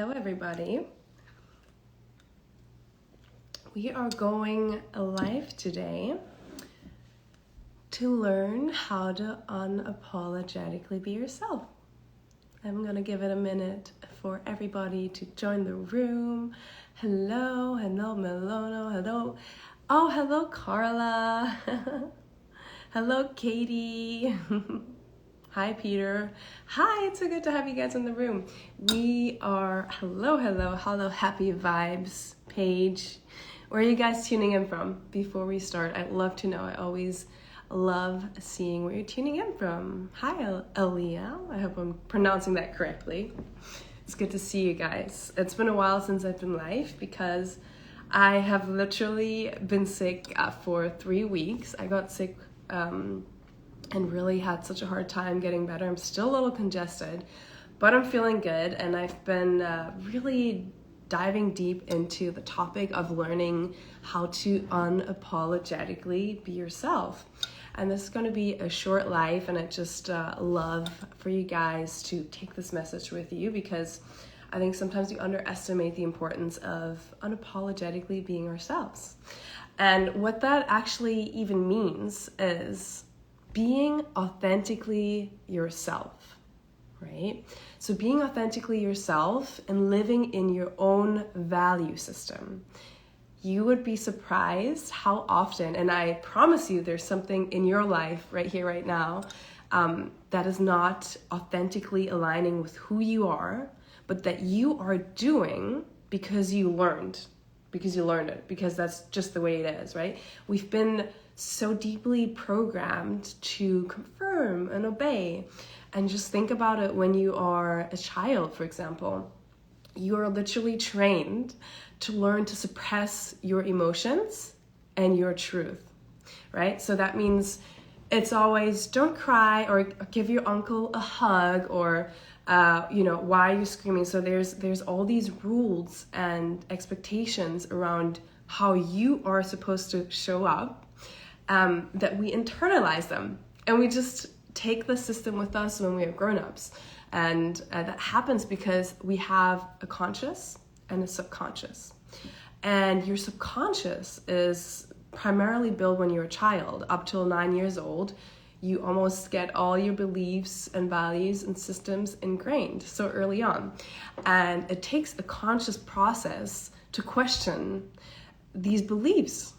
Hello everybody. We are going live today to learn how to unapologetically be yourself. I'm going to give it a minute for everybody to join the room. Hello, Melono, hello. Oh, hello Carla. Hello Katie. Hi Peter. Hi, it's so good to have you guys in the room. We are, hello Happy Vibes page. Where are you guys tuning in from? Before we start, I'd love to know. I always love seeing where you're tuning in from. Hi Aaliyah, I hope I'm pronouncing that correctly. It's good to see you guys. It's been a while since I've been live because I have literally been sick for 3 weeks. I got sick and really had such a hard time getting better. I'm still a little congested, but I'm feeling good, and I've been really diving deep into the topic of learning how to unapologetically be yourself. And this is going to be a short live, and I just love for you guys to take this message with you, because I think sometimes we underestimate the importance of unapologetically being ourselves. And what that actually even means is being authentically yourself, right? So being authentically yourself and living in your own value system. You would be surprised how often, and I promise you there's something in your life right here, right now, that is not authentically aligning with who you are, but that you are doing because you learned it, because that's just the way it is, right? We've been so deeply programmed to confirm and obey. And just think about it when you are a child, for example. You are literally trained to learn to suppress your emotions and your truth, right? So that means it's always don't cry or give your uncle a hug or why are you screaming? So there's all these rules and expectations around how you are supposed to show up, that we internalize them, and we just take the system with us when we are grown-ups. And that happens because we have a conscious and a subconscious. And your subconscious is primarily built when you're a child. Up till 9 years old, you almost get all your beliefs and values and systems ingrained so early on. And it takes a conscious process to question these beliefs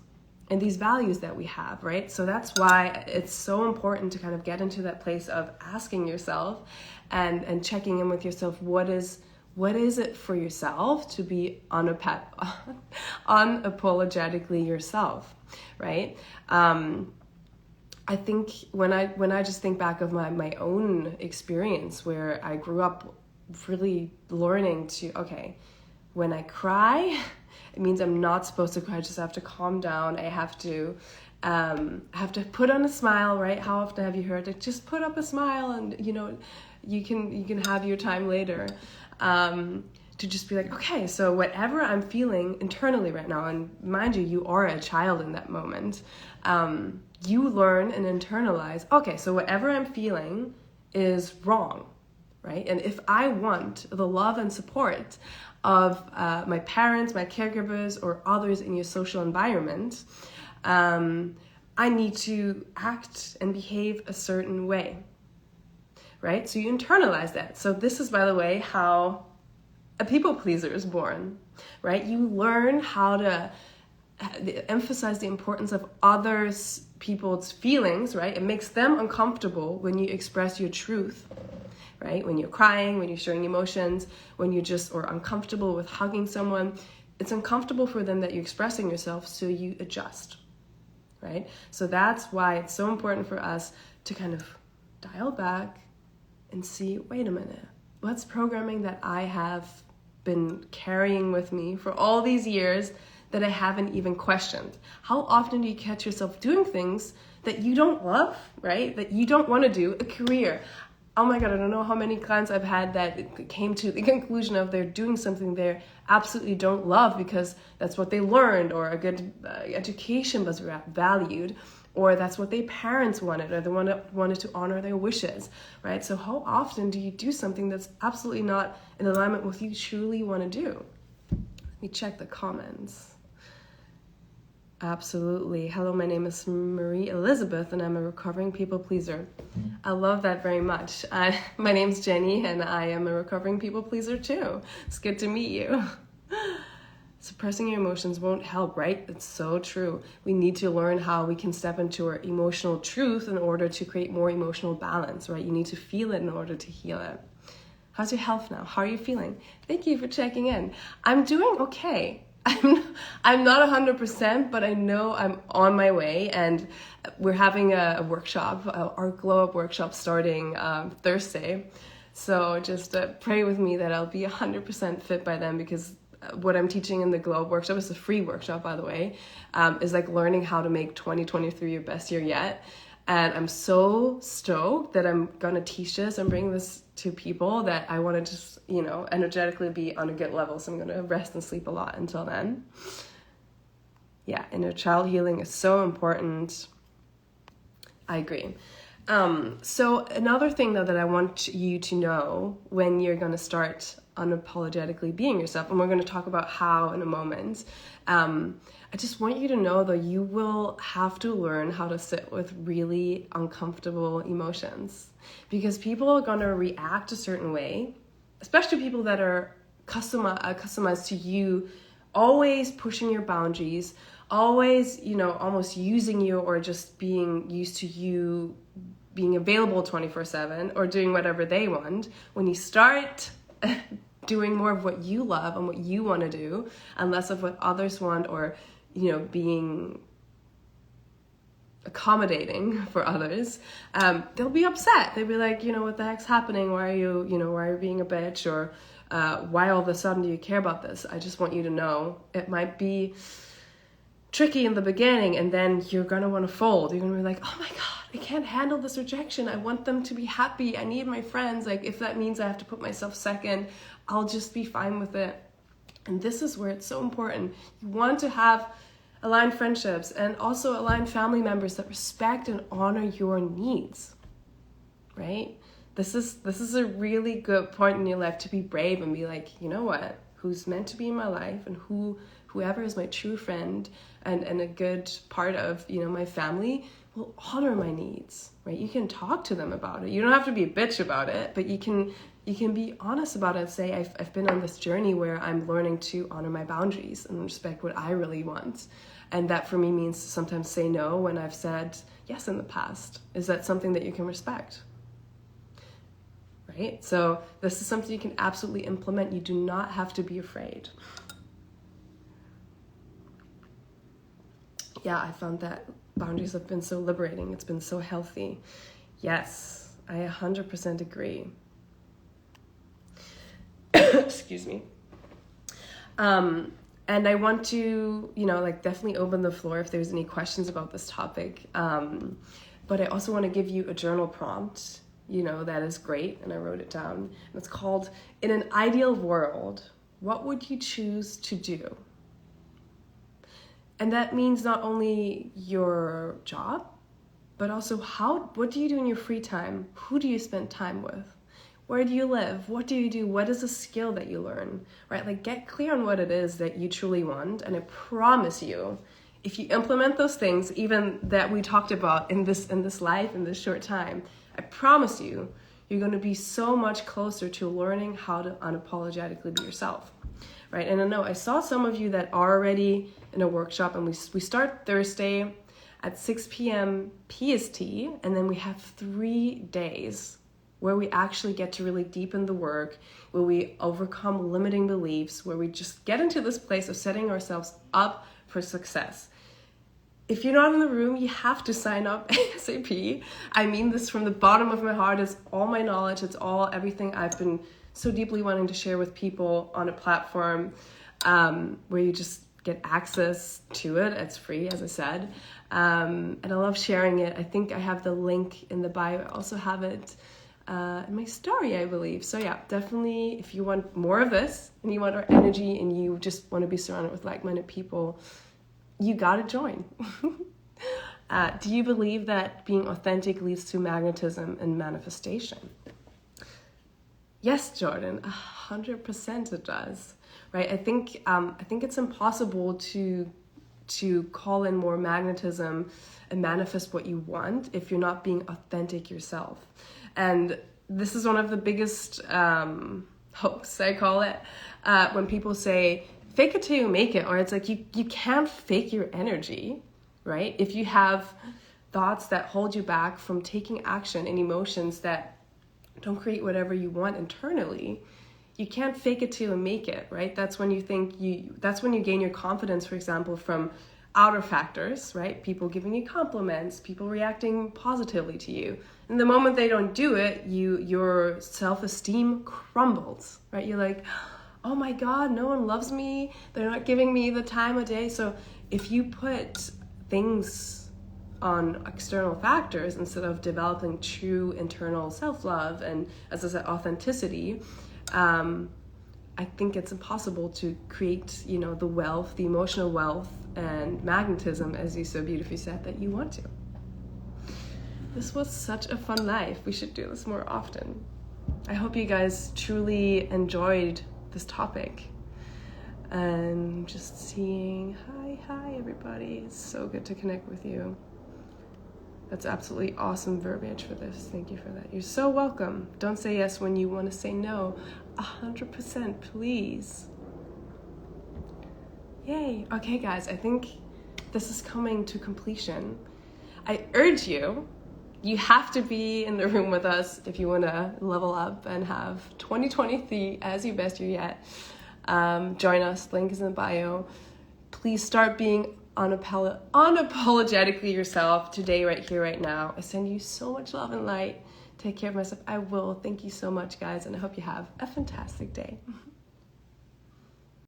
and these values that we have, right? So that's why it's so important to kind of get into that place of asking yourself and checking in with yourself. What is it for yourself to be unapologetically yourself, right? I think when I just think back of my own experience, where I grew up really learning to, okay, when I cry, it means I'm not supposed to cry. I just have to calm down. I have to put on a smile, right? How often have you heard it? Just put up a smile, and you can have your time later. To just be like, okay, so whatever I'm feeling internally right now, and mind you, you are a child in that moment. You learn and internalize, okay, so whatever I'm feeling is wrong, right? And if I want the love and support of my parents, my caregivers, or others in your social environment, I need to act and behave a certain way, right? So you internalize that. So this is, by the way, how a people pleaser is born, right? You learn how to emphasize the importance of others, people's feelings, right? It makes them uncomfortable when you express your truth, right? When you're crying, when you're showing emotions, when you just are uncomfortable with hugging someone, it's uncomfortable for them that you're expressing yourself, so you adjust, right? So that's why it's so important for us to kind of dial back and see, wait a minute, what's programming that I have been carrying with me for all these years that I haven't even questioned? How often do you catch yourself doing things that you don't love, right? That you don't want to do, a career. Oh my God, I don't know how many clients I've had that came to the conclusion of they're doing something they absolutely don't love because that's what they learned, or a good education was valued, or that's what their parents wanted, or they wanted to honor their wishes, right? So how often do you do something that's absolutely not in alignment with what you truly want to do? Let me check the comments. Absolutely. Hello, my name is Marie Elizabeth, and I'm a recovering people pleaser. I love that very much. My name's Jenny, and I am a recovering people pleaser too. It's good to meet you. Suppressing your emotions won't help, right? It's so true. We need to learn how we can step into our emotional truth in order to create more emotional balance, right? You need to feel it in order to heal it. How's your health now? How are you feeling? Thank you for checking in. I'm doing okay. I'm not 100%, but I know I'm on my way, and we're having a workshop, our Glow Up workshop starting Thursday. So just pray with me that I'll be 100% fit by then, because what I'm teaching in the Glow Up workshop is a free workshop, by the way, is like learning how to make 2023 your best year yet. And I'm so stoked that I'm going to teach this and bring this to people that I want to just, energetically be on a good level. So I'm going to rest and sleep a lot until then. Yeah, inner child healing is so important. I agree. So another thing, though, that I want you to know when you're going to start unapologetically being yourself, and we're going to talk about how in a moment, I just want you to know, though, you will have to learn how to sit with really uncomfortable emotions, because people are going to react a certain way, especially people that are customized to you, always pushing your boundaries, always, almost using you, or just being used to you being available 24/7 or doing whatever they want. When you start doing more of what you love and what you want to do, and less of what others want, or being accommodating for others, they'll be upset. They'll be like, what the heck's happening? Why are you being a bitch? Or why all of a sudden do you care about this? I just want you to know it might be tricky in the beginning, and then you're gonna want to fold. You're gonna be like, oh my god, I can't handle this rejection. I want them to be happy. I need my friends. Like, if that means I have to put myself second, I'll just be fine with it. And this is where it's so important. You want to have aligned friendships, and also aligned family members that respect and honor your needs, right? This is a really good point in your life to be brave and be like, you know what? Who's meant to be in my life, and whoever is my true friend and a good part of, my family, will honor my needs, right? You can talk to them about it. You don't have to be a bitch about it, but you can be honest about it. Say, I've been on this journey where I'm learning to honor my boundaries and respect what I really want. And that for me means to sometimes say no when I've said yes in the past. Is that something that you can respect? Right? So this is something you can absolutely implement. You do not have to be afraid. Yeah, I found that boundaries have been so liberating. It's been so healthy. Yes, I 100% agree. Excuse me. And I want to, definitely open the floor if there's any questions about this topic. But I also want to give you a journal prompt, that is great. And I wrote it down. And it's called, in an ideal world, what would you choose to do? And that means not only your job, but also what do you do in your free time? Who do you spend time with? Where do you live? What do you do? What is a skill that you learn, right? Like, get clear on what it is that you truly want. And I promise you, if you implement those things, even that we talked about in this life, in this short time, I promise you, you're going to be so much closer to learning how to unapologetically be yourself, right? And I know I saw some of you that are already in a workshop, and we start Thursday at 6 p.m. PST, and then we have 3 days where we actually get to really deepen the work, where we overcome limiting beliefs, where we just get into this place of setting ourselves up for success. If you're not in the room, you have to sign up ASAP. I mean this from the bottom of my heart. It's all my knowledge. It's all everything I've been so deeply wanting to share with people on a platform where you just get access to it. It's free, as I said. And I love sharing it. I think I have the link in the bio. I also have it in my story, I believe. So yeah, definitely, if you want more of this and you want our energy and you just want to be surrounded with like-minded people, you gotta join. Do you believe that being authentic leads to magnetism and manifestation? Yes, Jordan, 100% it does. Right? I think it's impossible to call in more magnetism and manifest what you want if you're not being authentic yourself. And this is one of the biggest hoax, I call it, when people say, fake it till you make it, or it's like you can't fake your energy, right? If you have thoughts that hold you back from taking action and emotions that don't create whatever you want internally, you can't fake it till you make it, right? That's when that's when you gain your confidence, for example, from outer factors, right? People giving you compliments, people reacting positively to you. And the moment they don't do it, your self-esteem crumbles, right? You're like, oh my God, no one loves me. They're not giving me the time of day. So if you put things on external factors instead of developing true internal self-love and, as I said, authenticity, I think it's impossible to create, the wealth, the emotional wealth and magnetism, as you so beautifully said, that you want to. This was such a fun life. We should do this more often. I hope you guys truly enjoyed this topic. And just seeing, hi everybody. It's so good to connect with you. That's absolutely awesome verbiage for this. Thank you for that. You're so welcome. Don't say yes when you want to say no. 100%, please. Yay. Okay, guys, I think this is coming to completion. I urge you have to be in the room with us if you want to level up and have 2023 as your best year yet. Join us. Link is in the bio. Please start being unapologetically yourself today, right here, right now. I send you so much love and light. Take care of myself. I will. Thank you so much, guys, and I hope you have a fantastic day.